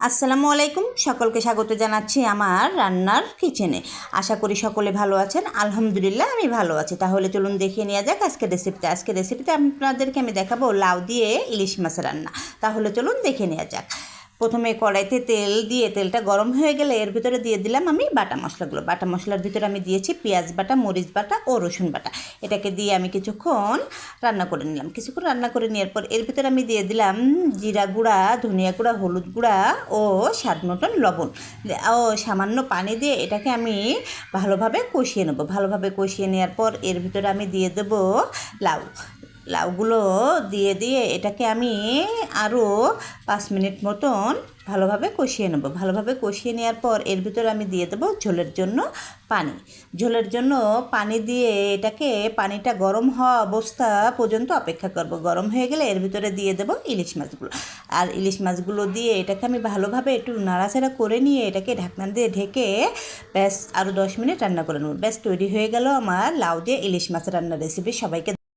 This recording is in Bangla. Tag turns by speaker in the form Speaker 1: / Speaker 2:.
Speaker 1: আসসালামু আলাইকুম, সকলকে স্বাগত জানাচ্ছি আমার রান্নার কিচেনে। আশা করি সকলে ভালো আছেন। আলহামদুলিল্লাহ আমি ভালো আছি। তাহলে চলুন দেখিয়ে নেওয়া যাক আজকের রেসিপিতে আপনাদেরকে আমি দেখাবো লাউ দিয়ে ইলিশ মাছ রান্না। তাহলে চলুন দেখে নেওয়া যাক। প্রথমে কড়াইতে তেল দিয়ে তেলটা গরম হয়ে গেলে এর ভিতরে দিয়ে দিলাম আমি বাটা মশলাগুলো। বাটা মশলার ভিতরে আমি দিয়েছি পেঁয়াজ বাটা, মরিচ বাটা ও রসুন বাটা। এটাকে দিয়ে আমি কিছুক্ষণ রান্না করে নিলাম। কিছুক্ষণ রান্না করে নেওয়ার পর এর ভিতরে আমি দিয়ে দিলাম জিরা গুঁড়া, ধনিয়া গুঁড়া, হলুদ গুঁড়া ও স্বাদ মতন লবণ ও সামান্য পানি দিয়ে এটাকে আমি ভালোভাবে কষিয়ে নেব। ভালোভাবে কষিয়ে নেওয়ার পর এর ভিতরে আমি দিয়ে দেবো লাউগুলো দিয়ে এটাকে আমি আরও 5 মিনিট মতন ভালোভাবে কষিয়ে নেব। ভালোভাবে কষিয়ে নেওয়ার পর এর ভিতরে আমি দিয়ে দেবো ঝোলের জন্য পানি দিয়ে এটাকে পানিটা গরম হওয়া অবস্থা পর্যন্ত অপেক্ষা করব। গরম হয়ে গেলে এর ভিতরে দিয়ে দেবো ইলিশ মাছগুলো। আর ইলিশ মাছগুলো দিয়ে এটাকে আমি ভালোভাবে একটু নাড়াচাড়া করে নিয়ে এটাকে ঢাকনা দিয়ে ঢেকে ব্যাস আরও 10 মিনিট রান্না করে নেব। ব্যাস তৈরি হয়ে গেল আমার লাউ দিয়ে ইলিশ মাছ রান্নার রেসিপি। সবাইকে